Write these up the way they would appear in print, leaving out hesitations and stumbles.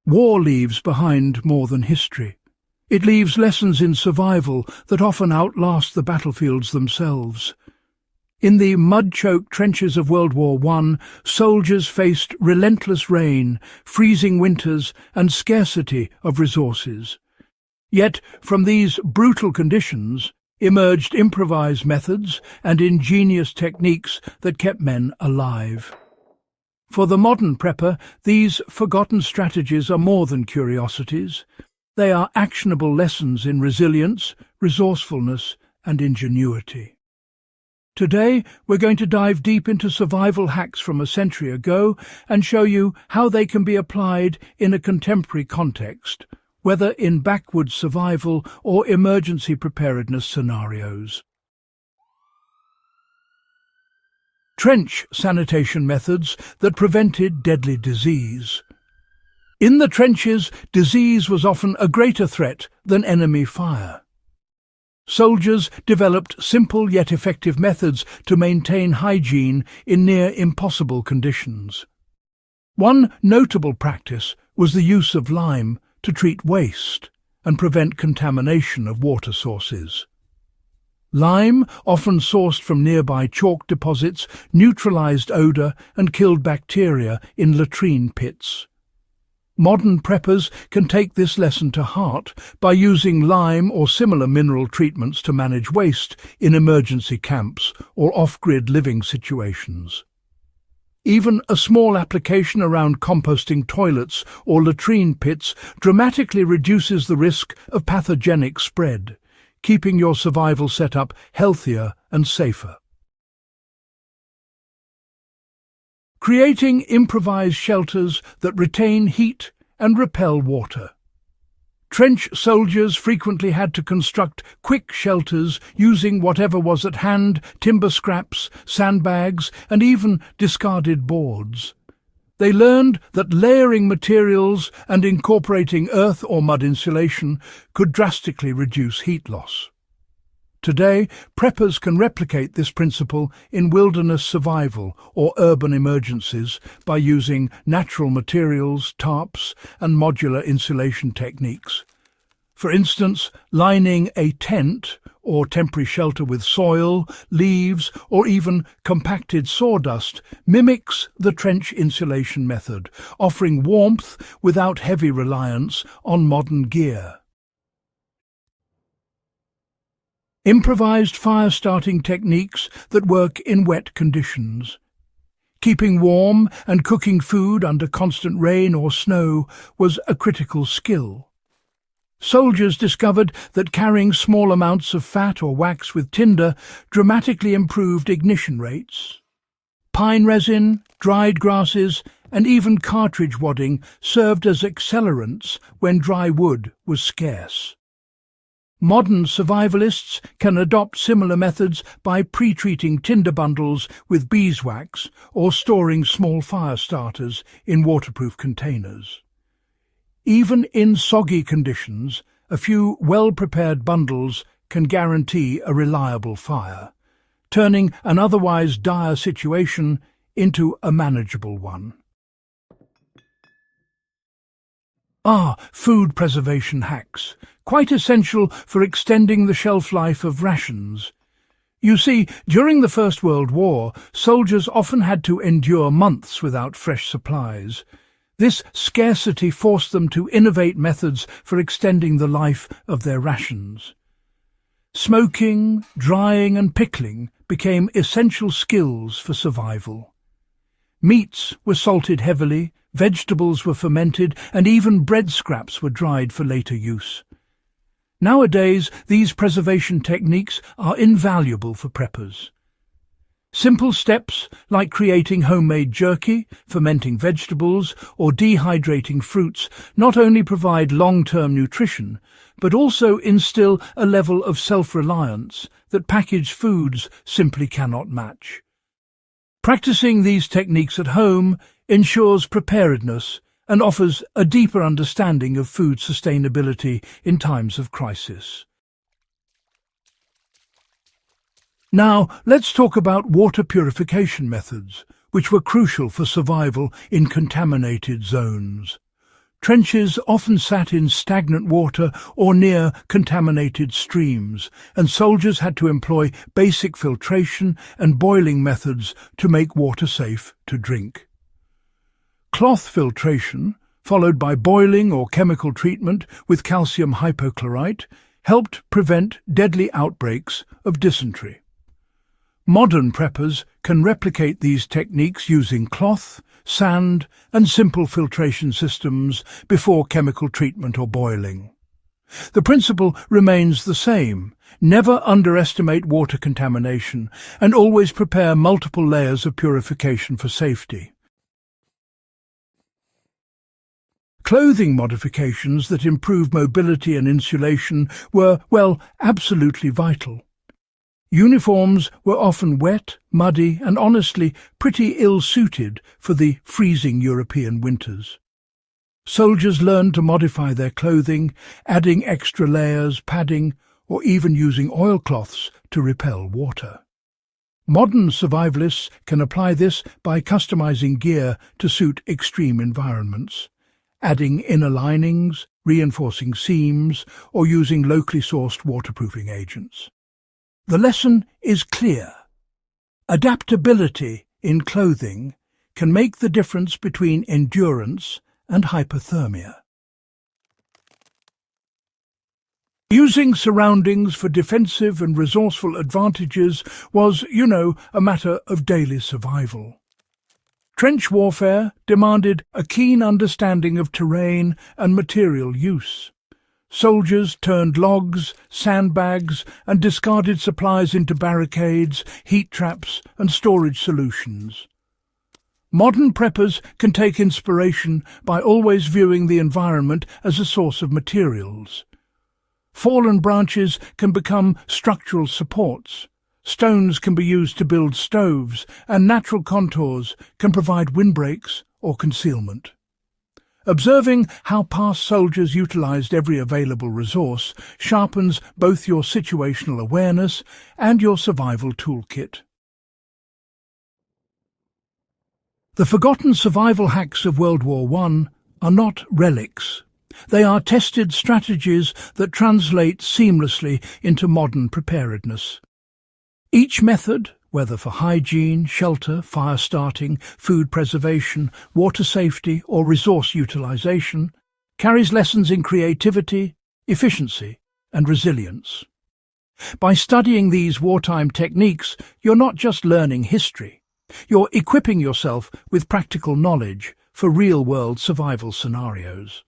War leaves behind more than history. It leaves lessons in survival that often outlast the battlefields themselves. In the mud-choked trenches of World War I, soldiers faced relentless rain, freezing winters, and scarcity of resources. Yet, from these brutal conditions, emerged improvised methods and ingenious techniques that kept men alive. For the modern prepper, these forgotten strategies are more than curiosities. They are actionable lessons in resilience, resourcefulness, and ingenuity. Today, we're going to dive deep into survival hacks from a century ago and show you how they can be applied in a contemporary context, whether in backwoods survival or emergency preparedness scenarios. Trench sanitation methods that prevented deadly disease. In the trenches, disease was often a greater threat than enemy fire. Soldiers developed simple yet effective methods to maintain hygiene in near impossible conditions. One notable practice was the use of lime to treat waste and prevent contamination of water sources. Lime, often sourced from nearby chalk deposits, neutralized odor and killed bacteria in latrine pits. Modern preppers can take this lesson to heart by using lime or similar mineral treatments to manage waste in emergency camps or off-grid living situations. Even a small application around composting toilets or latrine pits dramatically reduces the risk of pathogenic spread, keeping your survival setup healthier and safer. Creating improvised shelters that retain heat and repel water. Trench soldiers frequently had to construct quick shelters using whatever was at hand: timber scraps, sandbags, and even discarded boards. They learned that layering materials and incorporating earth or mud insulation could drastically reduce heat loss. Today, preppers can replicate this principle in wilderness survival or urban emergencies by using natural materials, tarps, and modular insulation techniques. For instance, lining a tent or temporary shelter with soil, leaves, or even compacted sawdust mimics the trench insulation method, offering warmth without heavy reliance on modern gear. Improvised fire-starting techniques that work in wet conditions. Keeping warm and cooking food under constant rain or snow was a critical skill. Soldiers discovered that carrying small amounts of fat or wax with tinder dramatically improved ignition rates. Pine resin, dried grasses, and even cartridge wadding served as accelerants when dry wood was scarce. Modern survivalists can adopt similar methods by pre-treating tinder bundles with beeswax or storing small fire starters in waterproof containers. Even in soggy conditions, a few well-prepared bundles can guarantee a reliable fire, turning an otherwise dire situation into a manageable one. Food preservation hacks, quite essential for extending the shelf life of rations. You see, during the First World War, soldiers often had to endure months without fresh supplies. This scarcity forced them to innovate methods for extending the life of their rations. Smoking, drying, and pickling became essential skills for survival. Meats were salted heavily, vegetables were fermented, and even bread scraps were dried for later use. Nowadays, these preservation techniques are invaluable for preppers. Simple steps like creating homemade jerky, fermenting vegetables, or dehydrating fruits not only provide long-term nutrition, but also instill a level of self-reliance that packaged foods simply cannot match. Practicing these techniques at home ensures preparedness and offers a deeper understanding of food sustainability in times of crisis. Now, let's talk about water purification methods, which were crucial for survival in contaminated zones. Trenches often sat in stagnant water or near contaminated streams, and soldiers had to employ basic filtration and boiling methods to make water safe to drink. Cloth filtration, followed by boiling or chemical treatment with calcium hypochlorite, helped prevent deadly outbreaks of dysentery. Modern preppers can replicate these techniques using cloth, sand, and simple filtration systems before chemical treatment or boiling. The principle remains the same: never underestimate water contamination and always prepare multiple layers of purification for safety. Clothing modifications that improve mobility and insulation were, well, absolutely vital. Uniforms were often wet, muddy, and honestly pretty ill-suited for the freezing European winters. Soldiers learned to modify their clothing, adding extra layers, padding, or even using oilcloths to repel water. Modern survivalists can apply this by customizing gear to suit extreme environments, adding inner linings, reinforcing seams, or using locally sourced waterproofing agents. The lesson is clear. Adaptability in clothing can make the difference between endurance and hypothermia. Using surroundings for defensive and resourceful advantages was, a matter of daily survival. Trench warfare demanded a keen understanding of terrain and material use. Soldiers turned logs, sandbags, and discarded supplies into barricades, heat traps, and storage solutions. Modern preppers can take inspiration by always viewing the environment as a source of materials. Fallen branches can become structural supports. Stones can be used to build stoves, and natural contours can provide windbreaks or concealment. Observing how past soldiers utilized every available resource sharpens both your situational awareness and your survival toolkit. The forgotten survival hacks of World War I are not relics. They are tested strategies that translate seamlessly into modern preparedness. Each method, whether for hygiene, shelter, fire starting, food preservation, water safety, or resource utilization, carries lessons in creativity, efficiency, and resilience. By studying these wartime techniques, you're not just learning history. You're equipping yourself with practical knowledge for real-world survival scenarios.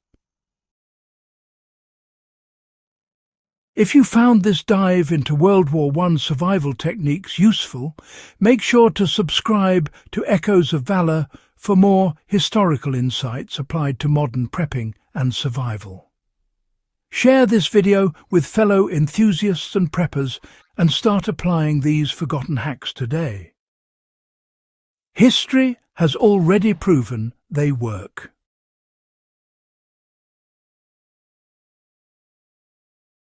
If you found this dive into World War I survival techniques useful, make sure to subscribe to Echoes of Valor for more historical insights applied to modern prepping and survival. Share this video with fellow enthusiasts and preppers and start applying these forgotten hacks today. History has already proven they work.